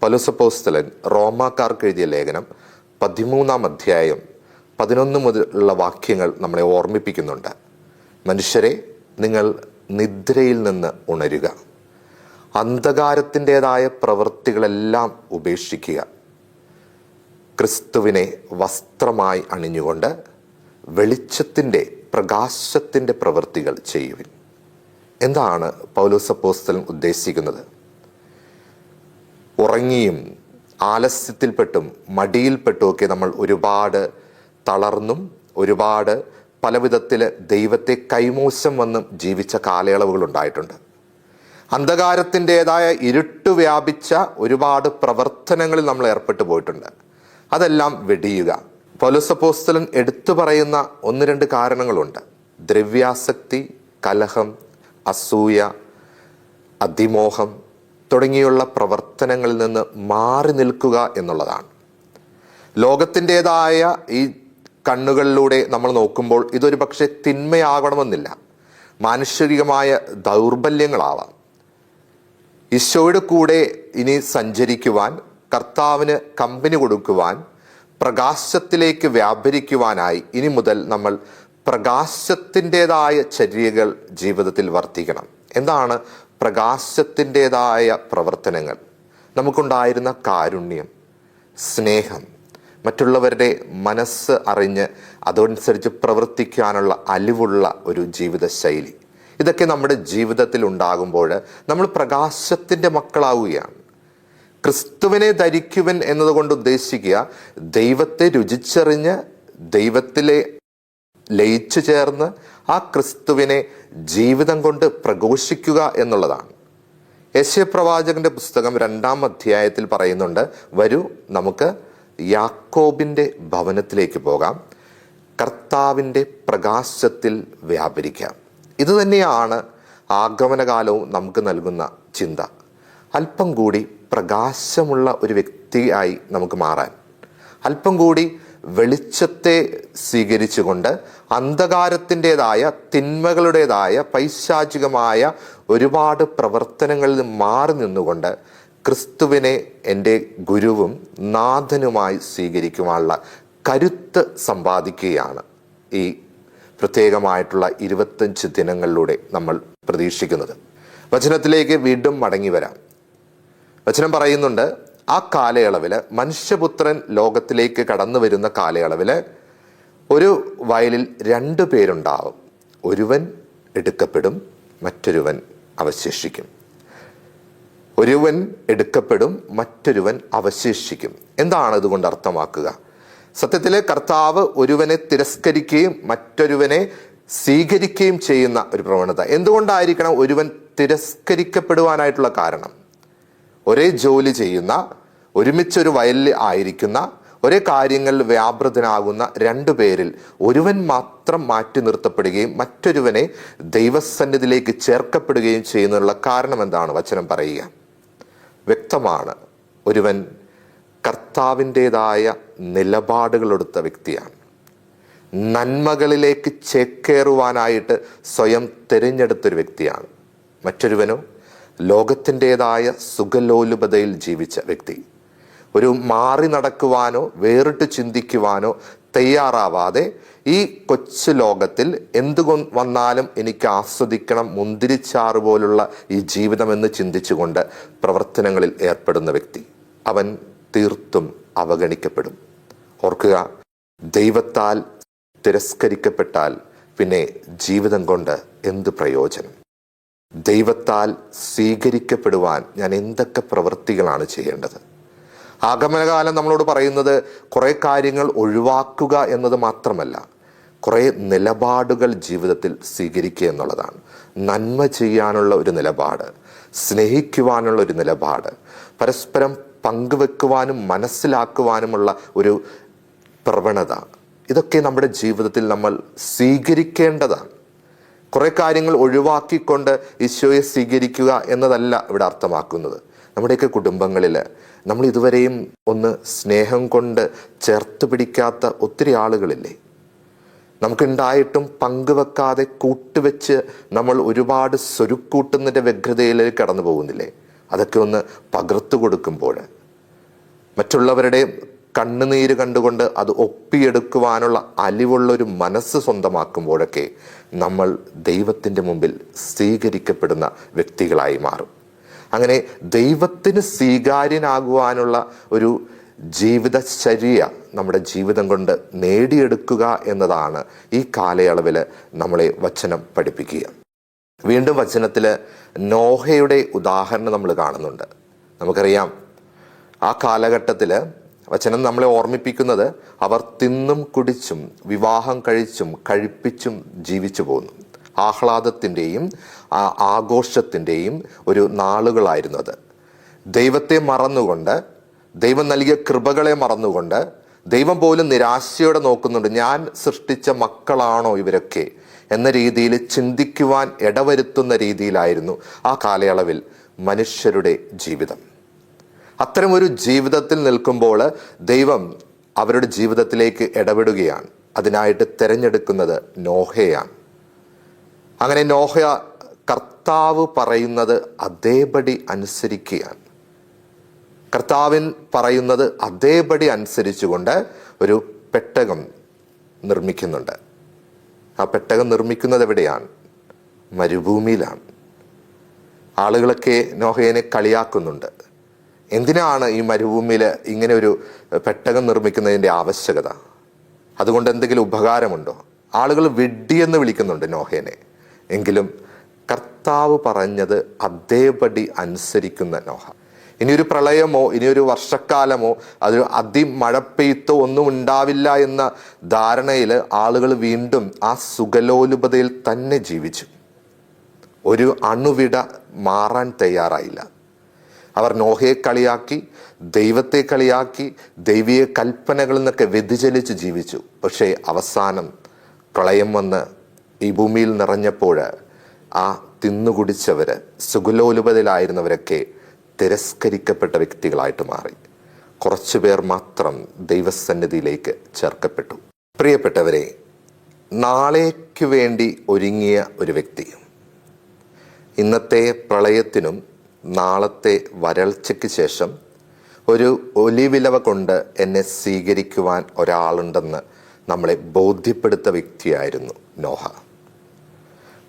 പൗലോസ് അപ്പോസ്തലൻ റോമാക്കാർക്ക് എഴുതിയ ലേഖനം 13-ാം അധ്യായം 11 മുതലുള്ള വാക്യങ്ങൾ നമ്മളെ ഓർമ്മിപ്പിക്കുന്നുണ്ട്. മനുഷ്യരെ, നിങ്ങൾ നിദ്രയിൽ നിന്ന് ഉണരുക, അന്ധകാരത്തിൻ്റെതായ പ്രവൃത്തികളെല്ലാം ഉപേക്ഷിക്കുക, ക്രിസ്തുവിനെ വസ്ത്രമായി അണിഞ്ഞുകൊണ്ട് വെളിച്ചത്തിൻ്റെ പ്രകാശത്തിൻ്റെ പ്രവൃത്തികൾ ചെയ്യുവിൻ. എന്താണ് പൗലോസ് അപ്പോസ്തലൻ ഉദ്ദേശിക്കുന്നത്? ഉറങ്ങിയും ആലസ്യത്തിൽപ്പെട്ടും മടിയിൽപ്പെട്ടുമൊക്കെ നമ്മൾ ഒരുപാട് തളർന്നും ഒരുപാട് പല വിധത്തിൽ ദൈവത്തെ കൈമോശം വന്നും ജീവിച്ച കാലയളവുകൾ ഉണ്ടായിട്ടുണ്ട്. അന്ധകാരത്തിൻ്റെതായ ഇരുട്ട് വ്യാപിച്ച ഒരുപാട് പ്രവർത്തനങ്ങളിൽ നമ്മൾ ഏർപ്പെട്ടു പോയിട്ടുണ്ട്. അതെല്ലാം വെടിയുക. പൗലോസ് അപ്പോസ്തലൻ എടുത്തു പറയുന്ന 1-2 കാരണങ്ങളുണ്ട്. ദ്രവ്യാസക്തി, കലഹം, അസൂയ, അതിമോഹം തുടങ്ങിയുള്ള പ്രവർത്തനങ്ങളിൽ നിന്ന് മാറി നിൽക്കുക എന്നുള്ളതാണ്. ലോകത്തിൻ്റെതായ ഈ കണ്ണുകളിലൂടെ നമ്മൾ നോക്കുമ്പോൾ ഇതൊരു പക്ഷേ തിന്മയാകണമെന്നില്ല, മാനുഷികമായ ദൗർബല്യങ്ങളാവാം. ഈശോയുടെ കൂടെ ഇനി സഞ്ചരിക്കുവാൻ, കർത്താവിന് കമ്പനി കൊടുക്കുവാൻ, പ്രകാശത്തിലേക്ക് വ്യാപരിക്കുവാനായി ഇനി മുതൽ നമ്മൾ പ്രകാശത്തിൻ്റെതായ ചര്യകൾ ജീവിതത്തിൽ വർത്തിക്കണം. എന്താണ് പ്രകാശത്തിൻ്റെതായ പ്രവർത്തനങ്ങൾ? നമുക്കുണ്ടായിരുന്ന കാരുണ്യം, സ്നേഹം, മറ്റുള്ളവരുടെ മനസ്സ് അറിഞ്ഞ് അതനുസരിച്ച് പ്രവർത്തിക്കാനുള്ള അലിവുള്ള ഒരു ജീവിത ശൈലി, ഇതൊക്കെ നമ്മുടെ ജീവിതത്തിൽ ഉണ്ടാകുമ്പോൾ നമ്മൾ പ്രകാശത്തിൻ്റെ മക്കളാവുകയാണ്. ക്രിസ്തുവിനെ ധരിക്കുവൻ എന്നതുകൊണ്ട് ഉദ്ദേശിക്കുക ദൈവത്തെ രുചിച്ചറിഞ്ഞ് ദൈവത്തിലെ ലയിച്ചു ചേർന്ന് ആ ക്രിസ്തുവിനെ ജീവിതം കൊണ്ട് പ്രഘോഷിക്കുക എന്നുള്ളതാണ്. യെശയ്യാപ്രവാചകന്റെ പുസ്തകം 2-ാം അധ്യായത്തിൽ പറയുന്നുണ്ട്, വരൂ നമുക്ക് യാക്കോബിൻ്റെ ഭവനത്തിലേക്ക് പോകാം, കർത്താവിൻ്റെ പ്രകാശത്തിൽ വ്യാപരിക്കാം. ഇത് തന്നെയാണ് ആഗമനകാലവും നമുക്ക് നൽകുന്ന ചിന്ത. അല്പം കൂടി പ്രകാശമുള്ള ഒരു വ്യക്തിയായി നമുക്ക് മാറാൻ, അല്പം കൂടി വെളിച്ചത്തെ സ്വീകരിച്ചുകൊണ്ട് അന്ധകാരത്തിൻ്റെതായ തിന്മകളുടേതായ പൈശാചികമായ ഒരുപാട് പ്രവർത്തനങ്ങളിൽ മാറി നിന്നുകൊണ്ട് ക്രിസ്തുവിനെ എൻ്റെ ഗുരുവും നാഥനുമായി സ്വീകരിക്കുവാനുള്ള കരുത്ത് സമ്പാദിക്കുകയാണ് ഈ പ്രത്യേകമായിട്ടുള്ള 25 ദിനങ്ങളിലൂടെ നമ്മൾ പ്രതീക്ഷിക്കുന്നത്. വചനത്തിലേക്ക് വീണ്ടും മടങ്ങി വരാം. വചനം പറയുന്നുണ്ട്, ആ കാലയളവിൽ മനുഷ്യപുത്രൻ ലോകത്തിലേക്ക് കടന്നു വരുന്ന കാലയളവിൽ ഒരു വയലിൽ 2 പേരുണ്ടാവും. ഒരുവൻ എടുക്കപ്പെടും, മറ്റൊരുവൻ അവശേഷിക്കും. ഒരുവൻ എടുക്കപ്പെടും, മറ്റൊരുവൻ അവശേഷിക്കും. എന്താണ് ഇതുകൊണ്ട് അർത്ഥമാക്കുക? സത്യത്തിൽ കർത്താവ് ഒരുവനെ തിരസ്കരിക്കുകയും മറ്റൊരുവനെ സ്വീകരിക്കുകയും ചെയ്യുന്ന ഒരു പ്രവണത. എന്തുകൊണ്ടായിരിക്കണം ഒരുവൻ തിരസ്കരിക്കപ്പെടുവാനായിട്ടുള്ള കാരണം? ഒരേ ജോലി ചെയ്യുന്ന, ഒരുമിച്ചൊരു വയലിൽ ആയിരിക്കുന്ന, ഒരേ കാര്യങ്ങളിൽ വ്യാപൃതനാകുന്ന 2 പേരിൽ ഒരുവൻ മാത്രം മാറ്റി നിർത്തപ്പെടുകയും മറ്റൊരുവനെ ദൈവസന്നിധിയിലേക്ക് ചേർക്കപ്പെടുകയും ചെയ്യുന്നതിനുള്ള കാരണം എന്താണ്? വചനം പറയുക വ്യക്തമാണ്. ഒരുവൻ കർത്താവിൻ്റെതായ നിലപാടുകളെടുത്ത വ്യക്തിയാണ്. നന്മകളിലേക്ക് ചേക്കേറുവാനായിട്ട് സ്വയം തിരഞ്ഞെടുത്തൊരു വ്യക്തിയാണ്. മറ്റൊരുവനോ ലോകത്തിൻ്റെതായ സുഖലോലുപതയിൽ ജീവിച്ച വ്യക്തി. ഒരു മാറി നടക്കുവാനോ വേറിട്ട് ചിന്തിക്കുവാനോ തയ്യാറാവാതെ ഈ കൊച്ചു ലോകത്തിൽ എന്തു വന്നാലും എനിക്ക് ആസ്വദിക്കണം, മുന്തിരിച്ചാറ് പോലുള്ള ഈ ജീവിതം എന്ന് ചിന്തിച്ചുകൊണ്ട് പ്രവർത്തനങ്ങളിൽ ഏർപ്പെടുന്ന വ്യക്തി, അവൻ തീർത്തും അവഗണിക്കപ്പെടും. ഓർക്കുക, ദൈവത്താൽ തിരസ്കരിക്കപ്പെട്ടാൽ പിന്നെ ജീവിതം കൊണ്ട് എന്ത് പ്രയോജനം? ദൈവത്താൽ സ്വീകരിക്കപ്പെടുവാൻ ഞാൻ എന്തൊക്കെ പ്രവൃത്തികളാണ് ചെയ്യേണ്ടത്? ആഗമനകാലം നമ്മളോട് പറയുന്നത് കുറേ കാര്യങ്ങൾ ഒഴിവാക്കുക എന്നത് മാത്രമല്ല, കുറേ നിലപാടുകൾ ജീവിതത്തിൽ സ്വീകരിക്കുക എന്നുള്ളതാണ്. നന്മ ചെയ്യാനുള്ള ഒരു നിലപാട്, സ്നേഹിക്കുവാനുള്ള ഒരു നിലപാട്, പരസ്പരം പങ്കുവെക്കുവാനും മനസ്സിലാക്കുവാനുമുള്ള ഒരു പ്രവണത, ഇതൊക്കെ നമ്മുടെ ജീവിതത്തിൽ നമ്മൾ സ്വീകരിക്കേണ്ടതാണ്. കുറേ കാര്യങ്ങൾ ഒഴിവാക്കിക്കൊണ്ട് ഈശോയെ സ്വീകരിക്കുക എന്നതല്ല ഇവിടെ അർത്ഥമാക്കുന്നത്. നമ്മുടെയൊക്കെ കുടുംബങ്ങളിൽ നമ്മൾ ഇതുവരെയും ഒന്ന് സ്നേഹം കൊണ്ട് ചേർത്ത് പിടിക്കാത്ത ഒത്തിരി ആളുകളില്ലേ? നമുക്കുണ്ടായിട്ടും പങ്കുവെക്കാതെ കൂട്ടുവെച്ച് നമ്മൾ ഒരുപാട് സ്വരുക്കൂട്ടുന്നതിൻ്റെ വ്യഗ്രതയിലേക്ക് കടന്നു പോകുന്നില്ലേ? അതൊക്കെ ഒന്ന് പകർത്തു കൊടുക്കുമ്പോൾ മറ്റുള്ളവരുടെ കണ്ണുനീര് കണ്ടുകൊണ്ട് അത് ഒപ്പിയെടുക്കുവാനുള്ള അലിവുള്ളൊരു മനസ്സ് സ്വന്തമാക്കുമ്പോഴൊക്കെ നമ്മൾ ദൈവത്തിൻ്റെ മുമ്പിൽ സ്വീകരിക്കപ്പെടുന്ന വ്യക്തികളായി മാറും. അങ്ങനെ ദൈവത്തിന് സ്വീകാര്യനാകുവാനുള്ള ഒരു ജീവിതചര്യ നമ്മുടെ ജീവിതം കൊണ്ട് നേടിയെടുക്കുക എന്നതാണ് ഈ കാലയളവിൽ നമ്മളെ വചനം പഠിപ്പിക്കുക. വീണ്ടും വചനത്തിൽ നോഹയുടെ ഉദാഹരണം നമ്മൾ കാണുന്നുണ്ട്. നമുക്കറിയാം, ആ കാലഘട്ടത്തിൽ വചനം നമ്മളെ ഓർമ്മിപ്പിക്കുന്നത് അവർ തിന്നും കുടിച്ചും വിവാഹം കഴിച്ചും കഴിപ്പിച്ചും ജീവിച്ചു പോന്നു. ആഹ്ലാദത്തിൻ്റെയും ആഘോഷത്തിൻ്റെയും ഒരു നാളുകളായിരുന്നു അത്. ദൈവത്തെ മറന്നുകൊണ്ട്, ദൈവം നൽകിയ കൃപകളെ മറന്നുകൊണ്ട്, ദൈവം പോലും നിരാശയോടെ നോക്കുന്നുണ്ട്. ഞാൻ സൃഷ്ടിച്ച മക്കളാണോ ഇവരൊക്കെ എന്ന രീതിയിൽ ചിന്തിക്കുവാൻ ഇടവരുത്തുന്ന രീതിയിലായിരുന്നു ആ കാലയളവിൽ മനുഷ്യരുടെ ജീവിതം. അത്തരമൊരു ജീവിതത്തിൽ നിൽക്കുമ്പോൾ ദൈവം അവരുടെ ജീവിതത്തിലേക്ക് ഇടപെടുകയാണ്. അതിനായിട്ട് തിരഞ്ഞെടുക്കുന്നത് നോഹയാണ്. അങ്ങനെ നോഹ കർത്താവ് പറയുന്നത് അതേപടി അനുസരിക്കുകയാണ്. കർത്താവിൻ പറയുന്നത് അതേപടി അനുസരിച്ചുകൊണ്ട് ഒരു പെട്ടകം നിർമ്മിക്കുന്നുണ്ട്. ആ പെട്ടകം നിർമ്മിക്കുന്നത് എവിടെയാണ്? മരുഭൂമിയിലാണ്. ആളുകളൊക്കെ നോഹയെ കളിയാക്കുന്നുണ്ട്. എന്തിനാണ് ഈ മരുഭൂമിയിൽ ഇങ്ങനെ ഒരു പെട്ടകം നിർമ്മിക്കുന്നതിൻ്റെ ആവശ്യകത? അതുകൊണ്ട് എന്തെങ്കിലും ഉപകാരമുണ്ടോ? ആളുകൾ വിഡ്ഢിയെന്ന് വിളിക്കുന്നുണ്ട് നോഹയെ. എങ്കിലും കർത്താവ് പറഞ്ഞത് അതേപടി അനുസരിക്കുന്ന നോഹ. ഇനിയൊരു പ്രളയമോ ഇനിയൊരു വർഷക്കാലമോ അത് അതിമഴപ്പെയ്ത്തോ ഒന്നും ഉണ്ടാവില്ല എന്ന ധാരണയിൽ ആളുകൾ വീണ്ടും ആ സുഖലോലുപതയിൽ തന്നെ ജീവിച്ചു. ഒരു അണുവിട മാറാൻ തയ്യാറായില്ല. അവർ നോഹയെ കളിയാക്കി, ദൈവത്തെ കളിയാക്കി, ദൈവീയ കൽപ്പനകളിൽ നിന്നൊക്കെ വ്യതിചലിച്ച് ജീവിച്ചു. പക്ഷേ അവസാനം പ്രളയം വന്ന് ഈ ഭൂമിയിൽ നിറഞ്ഞപ്പോൾ ആ തിന്നുകുടിച്ചവർ, സുഖലോലുപതയിലായിരുന്നവരൊക്കെ തിരസ്കരിക്കപ്പെട്ട വ്യക്തികളായിട്ട് മാറി. കുറച്ചു പേർ മാത്രം ദൈവസന്നിധിയിലേക്ക് ചേർക്കപ്പെട്ടു. പ്രിയപ്പെട്ടവരെ, നാളേക്ക് വേണ്ടി ഒരുങ്ങിയ ഒരു വ്യക്തി ഇന്നത്തെ പ്രളയത്തിനും നാളത്തെ വരൾച്ചയ്ക്ക് ശേഷം ഒരു ഒലിവിലവ കൊണ്ട് എന്നെ സ്വീകരിക്കുവാൻ ഒരാളുണ്ടെന്ന് നമ്മളെ ബോധ്യപ്പെടുത്ത വ്യക്തിയായിരുന്നു നോഹ.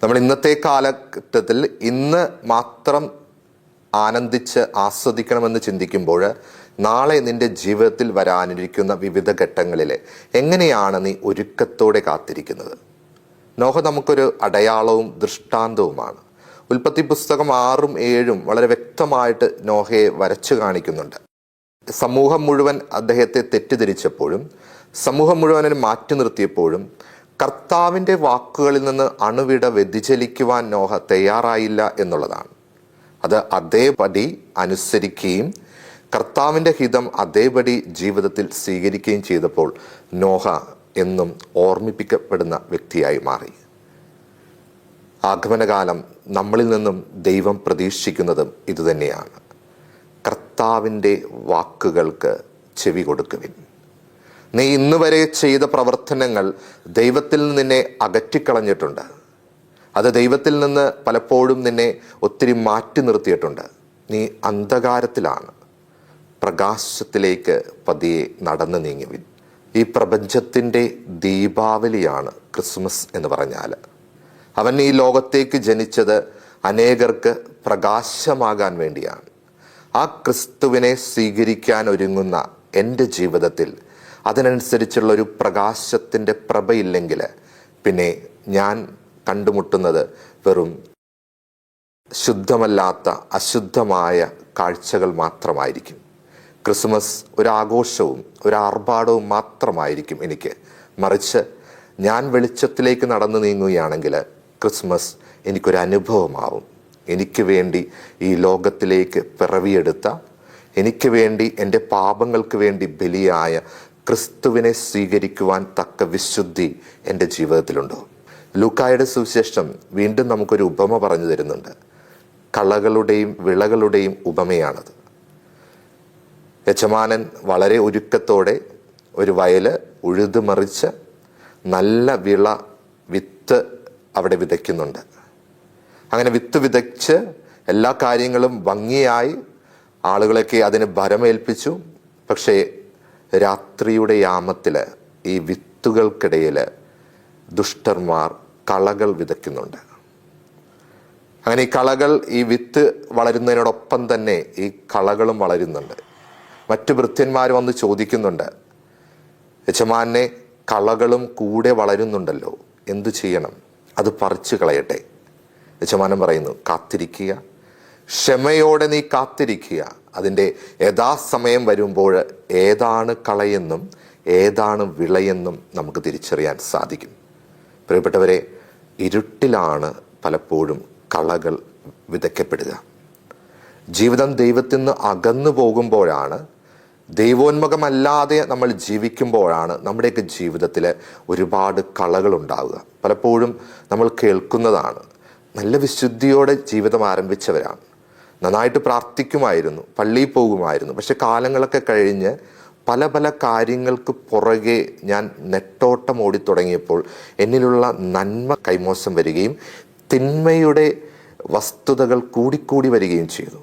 നമ്മൾ ഇന്നത്തെ കാലഘട്ടത്തിൽ ഇന്ന് മാത്രം ആനന്ദിച്ച് ആസ്വദിക്കണമെന്ന് ചിന്തിക്കുമ്പോൾ നാളെ നിന്റെ ജീവിതത്തിൽ വരാനിരിക്കുന്ന വിവിധ ഘട്ടങ്ങളിൽ എങ്ങനെയാണ് നീ ഒരുക്കത്തോടെ കാത്തിരിക്കുന്നത്? നോഹ നമുക്കൊരു അടയാളവും ദൃഷ്ടാന്തവുമാണ്. ഉൽപ്പത്തി പുസ്തകം 6ഉം 7ഉം വളരെ വ്യക്തമായിട്ട് നോഹയെ വരച്ചു കാണിക്കുന്നുണ്ട്. സമൂഹം മുഴുവൻ അദ്ദേഹത്തെ തെറ്റിദ്ധരിച്ചപ്പോഴും സമൂഹം മുഴുവനെ മാറ്റി നിർത്തിയപ്പോഴും കർത്താവിൻ്റെ വാക്കുകളിൽ നിന്ന് അണുവിട വ്യതിചലിക്കുവാൻ നോഹ തയ്യാറായില്ല എന്നുള്ളതാണ്. അത് അതേപടി അനുസരിക്കുകയും കർത്താവിൻ്റെ ഹിതം അതേപടി ജീവിതത്തിൽ സ്വീകരിക്കുകയും ചെയ്തപ്പോൾ നോഹ എന്നും ഓർമ്മിപ്പിക്കപ്പെടുന്ന വ്യക്തിയായി മാറി. ആഗമനകാലം നമ്മളിൽ നിന്നും ദൈവം പ്രതീക്ഷിക്കുന്നതും ഇതുതന്നെയാണ്. കർത്താവിൻ്റെ വാക്കുകൾക്ക് ചെവി കൊടുക്കുവിൻ. നീ ഇന്ന് വരെ ചെയ്ത പ്രവർത്തനങ്ങൾ ദൈവത്തിൽ നിന്ന് നിന്നെ അകറ്റിക്കളഞ്ഞിട്ടുണ്ട്. അത് ദൈവത്തിൽ നിന്ന് പലപ്പോഴും നിന്നെ ഒത്തിരി മാറ്റി നിർത്തിയിട്ടുണ്ട്. നീ അന്ധകാരത്തിലാണ്. പ്രകാശത്തിലേക്ക് പതിയെ നടന്നു നീങ്ങുവിൻ. ഈ പ്രപഞ്ചത്തിൻ്റെ ദീപാവലിയാണ് ക്രിസ്മസ് എന്ന് പറഞ്ഞാൽ. അവൻ ഈ ലോകത്തേക്ക് ജനിച്ചത് അനേകർക്ക് പ്രകാശമാകാൻ വേണ്ടിയാണ്. ആ ക്രിസ്തുവിനെ സ്വീകരിക്കാൻ ഒരുങ്ങുന്ന എൻ്റെ ജീവിതത്തിൽ അതിനനുസരിച്ചുള്ളൊരു പ്രകാശത്തിൻ്റെ പ്രഭയില്ലെങ്കിൽ പിന്നെ ഞാൻ കണ്ടുമുട്ടുന്നത് വെറും ശുദ്ധമല്ലാത്ത അശുദ്ധമായ കാഴ്ചകൾ മാത്രമായിരിക്കും. ക്രിസ്മസ് ഒരാഘോഷവും ഒരാർഭാടവും മാത്രമായിരിക്കും എനിക്ക്. മറിച്ച് ഞാൻ വെളിച്ചത്തിലേക്ക് നടന്നു നീങ്ങുകയാണെങ്കിൽ ക്രിസ്മസ് എനിക്കൊരനുഭവമാവും. എനിക്ക് വേണ്ടി ഈ ലോകത്തിലേക്ക് പിറവിയെടുത്ത, എനിക്ക് വേണ്ടി എൻ്റെ പാപങ്ങൾക്ക് വേണ്ടി ബലിയായ ക്രിസ്തുവിനെ സ്വീകരിക്കുവാൻ തക്ക വിശുദ്ധി എൻ്റെ ജീവിതത്തിലുണ്ടോ? ലൂക്കായുടെ സുവിശേഷം വീണ്ടും നമുക്കൊരു ഉപമ പറഞ്ഞു തരുന്നുണ്ട്. കളകളുടെയും വിളകളുടെയും ഉപമയാണത്. യജമാനൻ വളരെ ഒരുക്കത്തോടെ ഒരു വയല് ഉഴുതുമറിച്ച് നല്ല വിത്ത് അവിടെ വിതയ്ക്കുന്നുണ്ട്. അങ്ങനെ വിത്ത് വിതച്ച് എല്ലാ കാര്യങ്ങളും ഭംഗിയായി ആളുകളൊക്കെ അതിന് ഭരമേൽപ്പിച്ചു. പക്ഷേ രാത്രിയുടെ യാമത്തിൽ ഈ വിത്തുകൾക്കിടയിൽ ദുഷ്ടന്മാർ കളകൾ വിതയ്ക്കുന്നുണ്ട്. അങ്ങനെ ഈ കളകൾ, ഈ വിത്ത് വളരുന്നതിനോടൊപ്പം തന്നെ ഈ കളകളും വളരുന്നുണ്ട്. മറ്റു ഭൃത്യന്മാർ വന്ന് ചോദിക്കുന്നുണ്ട്, യജമാനെ, കളകളും കൂടെ വളരുന്നുണ്ടല്ലോ, എന്തു ചെയ്യണം? അത് പറിച്ചു കളയട്ടെ. യജമാനൻ പറയുന്നു, കാത്തിരിക്കുക, ക്ഷമയോടെ നീ കാത്തിരിക്കുക. അതിൻ്റെ യഥാസമയം വരുമ്പോൾ ഏതാണ് കളയെന്നും ഏതാണ് വിളയെന്നും നമുക്ക് തിരിച്ചറിയാൻ സാധിക്കും. പ്രിയപ്പെട്ടവരെ, ഇരുട്ടിലാണ് പലപ്പോഴും കളകൾ വിതയ്ക്കപ്പെടുക. ജീവിതം ദൈവത്തിൽ നിന്ന് അകന്നു പോകുമ്പോഴാണ്, ദൈവോന്മുഖമല്ലാതെ നമ്മൾ ജീവിക്കുമ്പോഴാണ് നമ്മുടെയൊക്കെ ജീവിതത്തിൽ ഒരുപാട് കളകൾ ഉണ്ടാവുക. പലപ്പോഴും നമ്മൾ കേൾക്കുന്നതാണ്, നല്ല വിശുദ്ധിയോടെ ജീവിതം ആരംഭിച്ചവരാണ്, നന്നായിട്ട് പ്രാർത്ഥിക്കുമായിരുന്നു, പള്ളിയിൽ പോകുമായിരുന്നു, പക്ഷെ കാലങ്ങളൊക്കെ കഴിഞ്ഞ് പല പല കാര്യങ്ങൾക്ക് പുറകെ ഞാൻ നെട്ടോട്ടം ഓടിത്തുടങ്ങിയപ്പോൾ എന്നിലുള്ള നന്മ കൈമോശം വരികയും തിന്മയുടെ വസ്തുതകൾ കൂടിക്കൂടി വരികയും ചെയ്തു.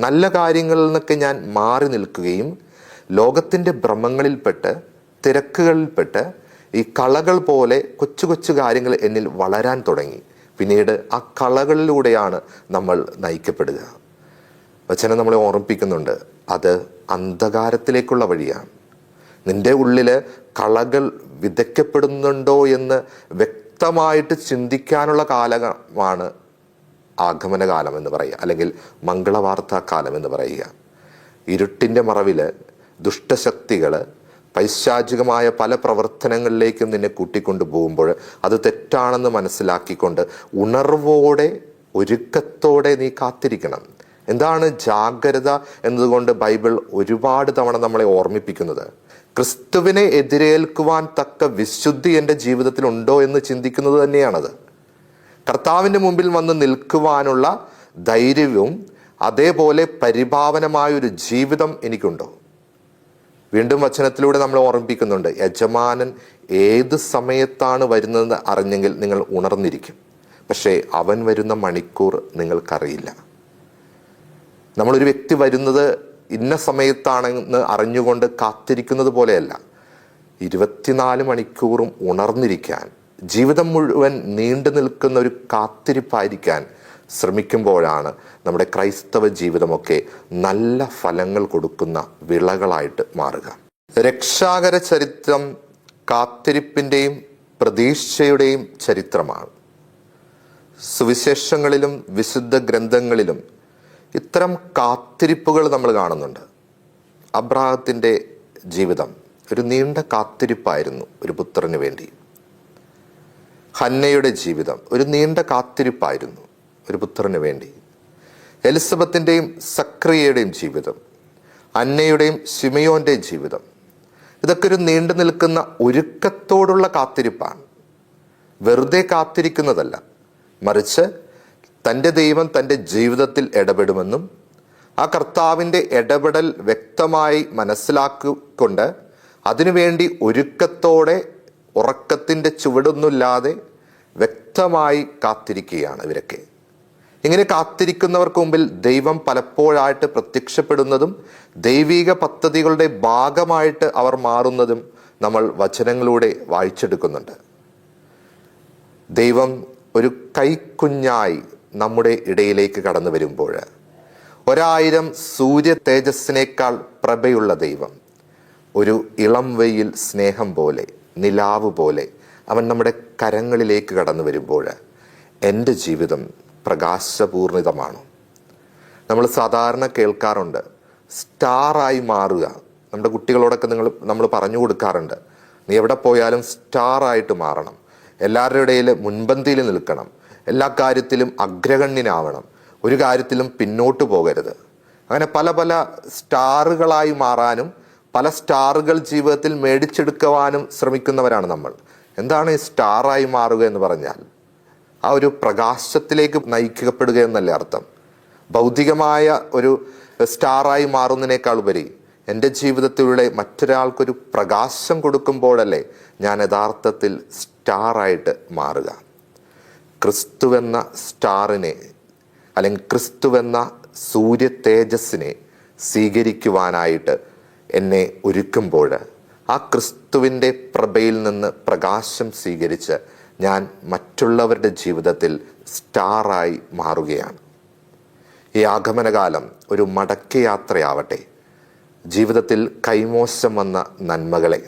നല്ല കാര്യങ്ങളിൽ നിന്നൊക്കെ ഞാൻ മാറി നിൽക്കുകയും ലോകത്തിൻ്റെ ഭ്രമങ്ങളിൽപ്പെട്ട്, തിരക്കുകളിൽപ്പെട്ട് ഈ കളകൾ പോലെ കൊച്ചു കൊച്ചു കാര്യങ്ങൾ എന്നിൽ വളരാൻ തുടങ്ങി. പിന്നീട് ആ കളകളിലൂടെയാണ് നമ്മൾ നയിക്കപ്പെടുക. വചനം നമ്മളെ ഓർമ്മിപ്പിക്കുന്നുണ്ട്, അത് അന്ധകാരത്തിലേക്കുള്ള വഴിയാണ്. നിന്റെ ഉള്ളിൽ കളകൾ വിതയ്ക്കപ്പെടുന്നുണ്ടോ എന്ന് വ്യക്തമായിട്ട് ചിന്തിക്കാനുള്ള കാലമാണ് ആഗമനകാലം എന്ന് പറയുക, അല്ലെങ്കിൽ മംഗളവാർത്താ കാലം എന്ന് പറയുക. ഇരുട്ടിൻ്റെ മറവിൽ ദുഷ്ടശക്തികൾ പൈശാചികമായ പല പ്രവർത്തനങ്ങളിലേക്കും നിന്നെ കൂട്ടിക്കൊണ്ടു പോകുമ്പോൾ അത് തെറ്റാണെന്ന് മനസ്സിലാക്കിക്കൊണ്ട് ഉണർവോടെ, ഒരുക്കത്തോടെ നീ കാത്തിരിക്കണം. എന്താണ് ജാഗ്രത എന്നതുകൊണ്ട് ബൈബിൾ ഒരുപാട് തവണ നമ്മളെ ഓർമ്മിപ്പിക്കുന്നത്? ക്രിസ്തുവിനെ എതിരേൽക്കുവാൻ തക്ക വിശുദ്ധി എൻ്റെ ജീവിതത്തിൽ ഉണ്ടോ എന്ന് ചിന്തിക്കുന്നത് തന്നെയാണത്. കർത്താവിൻ്റെ മുമ്പിൽ വന്ന് നിൽക്കുവാനുള്ള ധൈര്യവും അതേപോലെ പരിഭാവനമായൊരു ജീവിതം എനിക്കുണ്ടോ? വീണ്ടും വചനത്തിലൂടെ നമ്മൾ ഓർമ്മിപ്പിക്കുന്നുണ്ട്, യജമാനൻ ഏത് സമയത്താണ് വരുന്നതെന്ന് അറിഞ്ഞെങ്കിൽ നിങ്ങൾ ഉണർന്നിരിക്കും, പക്ഷേ അവൻ വരുന്ന മണിക്കൂർ നിങ്ങൾക്കറിയില്ല. നമ്മളൊരു വ്യക്തി വരുന്നത് ഇന്ന സമയത്താണെന്ന് അറിഞ്ഞുകൊണ്ട് കാത്തിരിക്കുന്നത് പോലെയല്ല. 24 മണിക്കൂറും ഉണർന്നിരിക്കാൻ, ജീവിതം മുഴുവൻ നീണ്ടു നിൽക്കുന്ന ഒരു കാത്തിരിപ്പായിരിക്കാൻ ശ്രമിക്കുമ്പോഴാണ് നമ്മുടെ ക്രൈസ്തവ ജീവിതമൊക്കെ നല്ല ഫലങ്ങൾ കൊടുക്കുന്ന വിളകളായിട്ട് മാറുക. രക്ഷാകര ചരിത്രം കാത്തിരിപ്പിൻ്റെയും പ്രതീക്ഷയുടെയും ചരിത്രമാണ്. സുവിശേഷങ്ങളിലും വിശുദ്ധ ഗ്രന്ഥങ്ങളിലും ഇത്തരം കാത്തിരിപ്പുകൾ നമ്മൾ കാണുന്നുണ്ട്. അബ്രാഹത്തിൻ്റെ ജീവിതം ഒരു നീണ്ട കാത്തിരിപ്പായിരുന്നു ഒരു പുത്രന് വേണ്ടി. ഹന്നയുടെ ജീവിതം ഒരു നീണ്ട കാത്തിരിപ്പായിരുന്നു ഒരു പുത്രന് വേണ്ടി. എലിസബത്തിൻ്റെയും സക്രിയയുടെയും ജീവിതം, അന്നയുടെയും ശിമയോൻ്റെയും ജീവിതം, ഇതൊക്കെ ഒരു നീണ്ടു നിൽക്കുന്ന ഒരുക്കത്തോടുള്ള കാത്തിരിപ്പാണ്. വെറുതെ കാത്തിരിക്കുന്നതല്ല, മറിച്ച് തൻ്റെ ദൈവം തൻ്റെ ജീവിതത്തിൽ ഇടപെടുമെന്നും ആ കർത്താവിൻ്റെ ഇടപെടൽ വ്യക്തമായി മനസ്സിലാക്കിക്കൊണ്ട് അതിനുവേണ്ടി ഒരുക്കത്തോടെ, ഉറക്കത്തിൻ്റെ ചുവടൊന്നുമില്ലാതെ വ്യക്തമായി കാത്തിരിക്കുകയാണ് ഇവരൊക്കെ. ഇങ്ങനെ കാത്തിരിക്കുന്നവർക്ക് മുമ്പിൽ ദൈവം പലപ്പോഴായിട്ട് പ്രത്യക്ഷപ്പെടുന്നതും ദൈവിക പദ്ധതികളുടെ ഭാഗമായിട്ട് അവർ മാറുന്നതും നമ്മൾ വചനങ്ങളിലൂടെ വായിച്ചെടുക്കുന്നുണ്ട്. ദൈവം ഒരു കൈക്കുഞ്ഞായി നമ്മുടെ ഇടയിലേക്ക് കടന്നു വരുമ്പോൾ, 1000 സൂര്യ തേജസ്സിനേക്കാൾ പ്രഭയുള്ള ദൈവം ഒരു ഇളം വെയിൽ സ്നേഹം പോലെ, നിലാവ് പോലെ അവൻ നമ്മുടെ കരങ്ങളിലേക്ക് കടന്നു വരുമ്പോൾ എൻ്റെ ജീവിതം പ്രകാശപൂർണിതമാണ്. നമ്മൾ സാധാരണ കേൾക്കാറുണ്ട്, സ്റ്റാറായി മാറുക. നമ്മുടെ കുട്ടികളോടൊക്കെ നമ്മൾ പറഞ്ഞു കൊടുക്കാറുണ്ട്, നീ എവിടെ പോയാലും സ്റ്റാറായിട്ട് മാറണം, എല്ലാവരുടെ ഇടയിൽ മുൻപന്തിയിൽ നിൽക്കണം, എല്ലാ കാര്യത്തിലും അഗ്രഗണ്യനാവണം, ഒരു കാര്യത്തിലും പിന്നോട്ട് പോകരുത്. അങ്ങനെ പല പല സ്റ്റാറുകളായി മാറാനും പല സ്റ്റാറുകൾ ജീവിതത്തിൽ മേടിച്ചെടുക്കുവാനും ശ്രമിക്കുന്നവരാണ് നമ്മൾ. എന്താണ് ഈ സ്റ്റാറായി മാറുക എന്ന് പറഞ്ഞാൽ? ആ ഒരു പ്രകാശത്തിലേക്ക് നയിക്കപ്പെടുക എന്നല്ലേ അർത്ഥം. ഭൗതികമായ ഒരു സ്റ്റാറായി മാറുന്നതിനേക്കാൾ ഉപരി എൻ്റെ ജീവിതത്തിലൂടെ മറ്റൊരാൾക്കൊരു പ്രകാശം കൊടുക്കുമ്പോഴല്ലേ ഞാൻ യഥാർത്ഥത്തിൽ സ്റ്റാറായിട്ട് മാറുക. ക്രിസ്തുവെന്ന സ്റ്റാറിനെ, അല്ലെങ്കിൽ ക്രിസ്തുവെന്ന സൂര്യ തേജസ്സിനെ സ്വീകരിക്കുവാനായിട്ട് എന്നെ ഒരുക്കുമ്പോൾ ആ ക്രിസ്തുവിൻ്റെ പ്രഭയിൽ നിന്ന് പ്രകാശം സ്വീകരിച്ച് ഞാൻ മറ്റുള്ളവരുടെ ജീവിതത്തിൽ സ്റ്റാറായി മാറുകയാണ്. ഈ ആഗമനകാലം ഒരു മടക്കയാത്രയാവട്ടെ. ജീവിതത്തിൽ കൈമോശം വന്ന നന്മകളെ,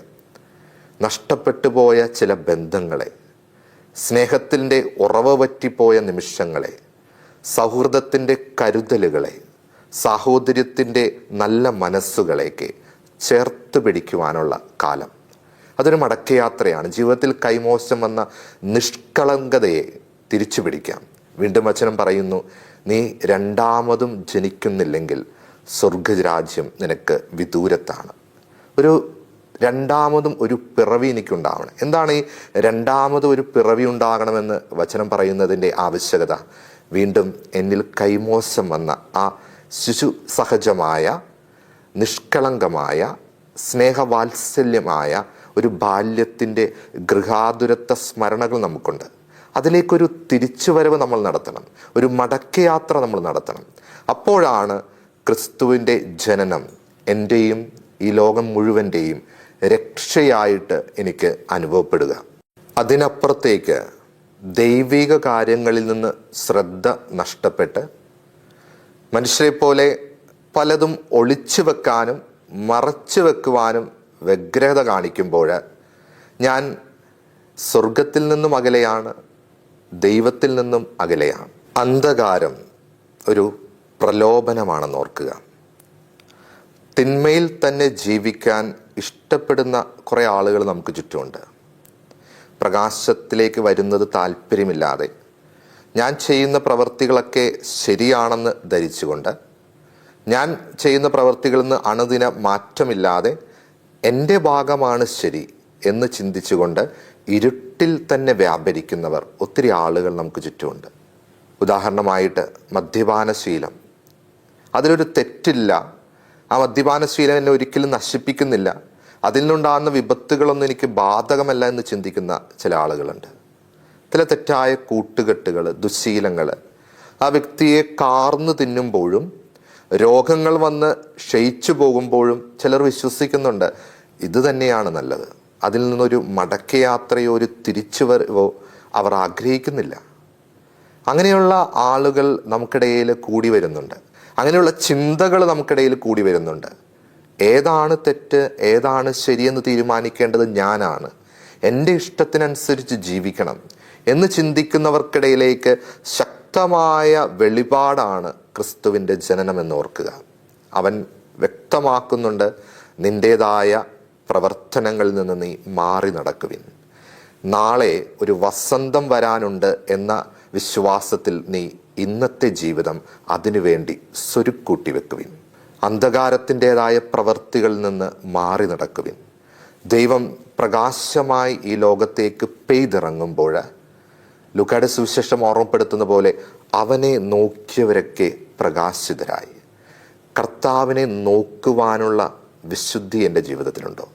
നഷ്ടപ്പെട്ടു പോയ ചില ബന്ധങ്ങളെ, സ്നേഹത്തിൻ്റെ ഉറവ പറ്റിപ്പോയ നിമിഷങ്ങളെ, സൗഹൃദത്തിൻ്റെ കരുതലുകളെ, സാഹോദര്യത്തിൻ്റെ നല്ല മനസ്സുകളെയൊക്കെ ചേർത്ത് പിടിക്കുവാനുള്ള കാലം. അതൊരു മടക്കയാത്രയാണ്. ജീവിതത്തിൽ കൈമോശം വന്ന നിഷ്കളങ്കതയെ തിരിച്ചു പിടിക്കാം. വീണ്ടും വചനം പറയുന്നു, നീ രണ്ടാമതും ജനിക്കുന്നില്ലെങ്കിൽ സ്വർഗരാജ്യം നിനക്ക് വിദൂരത്താണ്. രണ്ടാമതും ഒരു പിറവി എനിക്കുണ്ടാവണം. എന്താണ് ഈ രണ്ടാമതും ഒരു പിറവി ഉണ്ടാകണമെന്ന് വചനം പറയുന്നതിൻ്റെ ആവശ്യകത? വീണ്ടും എന്നിൽ കൈമോശം വന്ന ആ ശിശു സഹജമായ, നിഷ്കളങ്കമായ, സ്നേഹവാത്സല്യമായ ഒരു ബാല്യത്തിൻ്റെ ഗൃഹാതുരത്വ സ്മരണകൾ നമുക്കുണ്ട്. അതിലേക്കൊരു തിരിച്ചുവരവ് നമ്മൾ നടത്തണം, ഒരു മടക്കയാത്ര നമ്മൾ നടത്തണം. അപ്പോഴാണ് ക്രിസ്തുവിൻ്റെ ജനനം എൻ്റെയും ഈ ലോകം മുഴുവൻ്റെയും രക്ഷയായിട്ട് എനിക്ക് അനുഭവപ്പെടുക. അതിനപ്പുറത്തേക്ക് ദൈവിക കാര്യങ്ങളിൽ നിന്ന് ശ്രദ്ധ നഷ്ടപ്പെട്ട് മനുഷ്യരെ പോലെ പലതും ഒളിച്ചു വെക്കാനും മറച്ചു വെക്കുവാനും വ്യഗ്രത കാണിക്കുമ്പോൾ ഞാൻ സ്വർഗത്തിൽ നിന്നും അകലെയാണ്, ദൈവത്തിൽ നിന്നും അകലെയാണ്. അന്ധകാരം ഒരു പ്രലോഭനമാണെന്ന് ഓർക്കുക. തിന്മയിൽ തന്നെ ജീവിക്കാൻ ഇഷ്ടപ്പെടുന്ന കുറേ ആളുകൾ നമുക്ക് ചുറ്റുമുണ്ട്. പ്രകാശത്തിലേക്ക് വരുന്നത് താല്പര്യമില്ലാതെ, ഞാൻ ചെയ്യുന്ന പ്രവൃത്തികളൊക്കെ ശരിയാണെന്ന് ധരിച്ചുകൊണ്ട്, ഞാൻ ചെയ്യുന്ന പ്രവൃത്തികളിൽ നിന്ന് അണുദിന മാറ്റമില്ലാതെ എൻ്റെ ഭാഗമാണ് ശരി എന്ന് ചിന്തിച്ചുകൊണ്ട് ഇരുട്ടിൽ തന്നെ വ്യാപരിക്കുന്നവർ ഒത്തിരി ആളുകൾ നമുക്ക് ചുറ്റുമുണ്ട്. ഉദാഹരണമായിട്ട് മദ്യപാനശീലം. അതിലൊരു തെറ്റില്ല. ആ മദ്യപാനശീലം എന്നെ ഒരിക്കലും നശിപ്പിക്കുന്നില്ല, അതിൽ നിന്നുണ്ടാകുന്ന വിപത്തുകളൊന്നും എനിക്ക് ബാധകമല്ല എന്ന് ചിന്തിക്കുന്ന ചില ആളുകളുണ്ട്. ചില തെറ്റായ കൂട്ടുകെട്ടുകൾ, ദുശ്ശീലങ്ങൾ ആ വ്യക്തിയെ കാർന്നു തിന്നുമ്പോഴും രോഗങ്ങൾ വന്ന് ക്ഷയിച്ചു പോകുമ്പോഴും ചിലർ വിശ്വസിക്കുന്നുണ്ട് ഇത് തന്നെയാണ് നല്ലത്. അതിൽ നിന്നൊരു മടക്കയാത്രയോ ഒരു തിരിച്ചുവരവോ അവർ ആഗ്രഹിക്കുന്നില്ല. അങ്ങനെയുള്ള ആളുകൾ നമുക്കിടയിൽ കൂടി വരുന്നുണ്ട്. അങ്ങനെയുള്ള ചിന്തകൾ നമുക്കിടയിൽ കൂടി വരുന്നുണ്ട്. ഏതാണ് തെറ്റ്, ഏതാണ് ശരിയെന്ന് തീരുമാനിക്കേണ്ടത് ഞാനാണ്, എൻ്റെ ഇഷ്ടത്തിനനുസരിച്ച് ജീവിക്കണം എന്ന് ചിന്തിക്കുന്നവർക്കിടയിലേക്ക് ശക്തമായ വെളിപാടാണ് ക്രിസ്തുവിൻ്റെ ജനനം എന്ന് ഓർക്കുക. അവൻ വ്യക്തമാക്കുന്നുണ്ട്, നിൻ്റേതായ പ്രവർത്തനങ്ങളിൽ നിന്ന് നീ മാറി നടക്കുവിൻ. നാളെ ഒരു വസന്തം വരാനുണ്ട് എന്ന വിശ്വാസത്തിൽ നീ ഇന്നത്തെ ജീവിതം അതിനുവേണ്ടി സ്വരുക്കൂട്ടി വെക്കുവിൻ. അന്ധകാരത്തിൻ്റെതായ പ്രവൃത്തികളിൽ നിന്ന് മാറി നടക്കുവിൻ. ദൈവം പ്രകാശമായി ഈ ലോകത്തേക്ക് പെയ്തിറങ്ങുമ്പോൾ ലൂക്കായുടെ സുവിശേഷം ഓർമ്മപ്പെടുത്തുന്ന പോലെ അവനെ നോക്കിയവരൊക്കെ പ്രകാശിതരായി. കർത്താവിനെ നോക്കുവാനുള്ള വിശുദ്ധി എൻ്റെ ജീവിതത്തിലുണ്ടോ?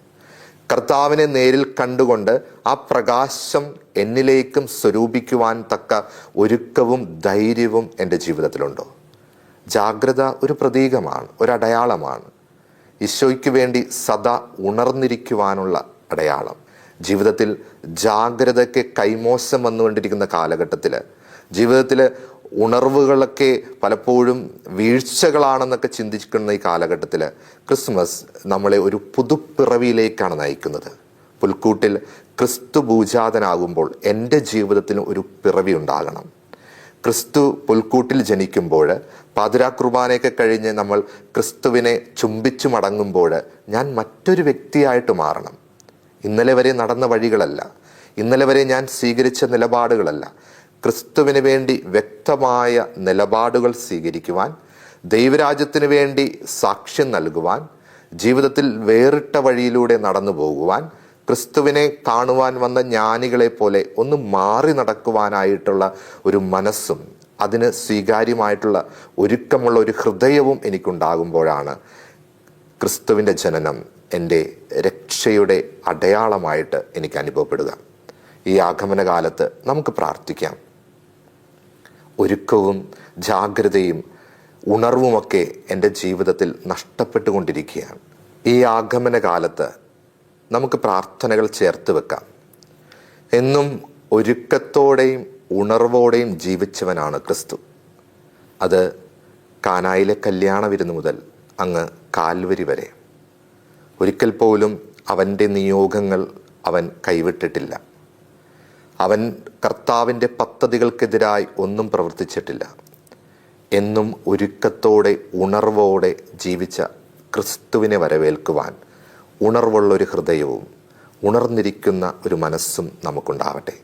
കർത്താവിനെ നേരിൽ കണ്ടുകൊണ്ട് ആ പ്രകാശം എന്നിലേക്കും സ്വരൂപിക്കുവാൻ തക്ക ഒരുക്കവും ധൈര്യവും എൻ്റെ ജീവിതത്തിലുണ്ടോ? ജാഗ്രത ഒരു പ്രതീകമാണ്, ഒരടയാളമാണ്. ഈശോയ്ക്ക് വേണ്ടി സദാ ഉണർന്നിരിക്കുവാനുള്ള അടയാളം. ജീവിതത്തിൽ ജാഗ്രതയ്ക്ക് കൈമോശം വന്നുകൊണ്ടിരിക്കുന്ന കാലഘട്ടത്തിൽ, ജീവിതത്തിൽ ഉണർവുകളൊക്കെ പലപ്പോഴും വീഴ്ചകളാണെന്നൊക്കെ ചിന്തിക്കുന്ന ഈ കാലഘട്ടത്തിൽ ക്രിസ്മസ് നമ്മളെ ഒരു പുതുപ്പിറവിയിലേക്കാണ് നയിക്കുന്നത്. പുൽക്കൂട്ടിൽ ക്രിസ്തു ഭൂജാതനാകുമ്പോൾ എൻ്റെ ജീവിതത്തിന് ഒരു പിറവി ഉണ്ടാകണം. ക്രിസ്തു പുൽക്കൂട്ടിൽ ജനിക്കുമ്പോൾ പാതിരാ കുർബാനയൊക്കെ കഴിഞ്ഞ് നമ്മൾ ക്രിസ്തുവിനെ ചുംബിച്ചു മടങ്ങുമ്പോൾ ഞാൻ മറ്റൊരു വ്യക്തിയായിട്ട് മാറണം. ഇന്നലെ വരെ നടന്ന വഴികളല്ല, ഇന്നലെ വരെ ഞാൻ സ്വീകരിച്ച നിലപാടുകളല്ല, ക്രിസ്തുവിന് വേണ്ടി വ്യക്തമായ നിലപാടുകൾ സ്വീകരിക്കുവാൻ, ദൈവരാജ്യത്തിന് വേണ്ടി സാക്ഷ്യം നൽകുവാൻ, ജീവിതത്തിൽ വേറിട്ട വഴിയിലൂടെ നടന്നു പോകുവാൻ, ക്രിസ്തുവിനെ കാണുവാൻ വന്ന ജ്ഞാനികളെ പോലെ ഒന്ന് മാറി നടക്കുവാനായിട്ടുള്ള ഒരു മനസ്സും അതിന് സ്വീകാര്യമായിട്ടുള്ള ഒരുക്കമുള്ള ഒരു ഹൃദയവും എനിക്കുണ്ടാകുമ്പോഴാണ് ക്രിസ്തുവിൻ്റെ ജനനം എൻ്റെ രക്ഷയുടെ അടയാളമായിട്ട് എനിക്ക് അനുഭവപ്പെടുക. ഈ ആഗമനകാലത്ത് നമുക്ക് പ്രാർത്ഥിക്കാം. ഒരുക്കവും ജാഗ്രതയും ഉണർവുമൊക്കെ എൻ്റെ ജീവിതത്തിൽ നഷ്ടപ്പെട്ടുകൊണ്ടിരിക്കുകയാണ്. ഈ ആഗമന കാലത്ത് നമുക്ക് പ്രാർത്ഥനകൾ ചേർത്ത് വെക്കാം. എന്നും ഒരുക്കത്തോടെയും ഉണർവോടെയും ജീവിച്ചവനാണ് ക്രിസ്തു. അത് കാനായിലെ കല്യാണ വിരുന്ന് മുതൽ അങ്ങ് കാൽവരി വരെ. ഒരിക്കൽ പോലും അവൻ്റെ നിയോഗങ്ങൾ അവൻ കൈവിട്ടിട്ടില്ല. അവൻ കർത്താവിൻ്റെ പദ്ധതികൾക്കെതിരായി ഒന്നും പ്രവർത്തിച്ചിട്ടില്ല. എന്നും ഒരുക്കത്തോടെ ഉണർവോടെ ജീവിച്ച ക്രിസ്തുവിനെ വരവേൽക്കുവാൻ ഉണർവുള്ളൊരു ഹൃദയവും ഉണർന്നിരിക്കുന്ന ഒരു മനസ്സും നമുക്കുണ്ടാവട്ടെ.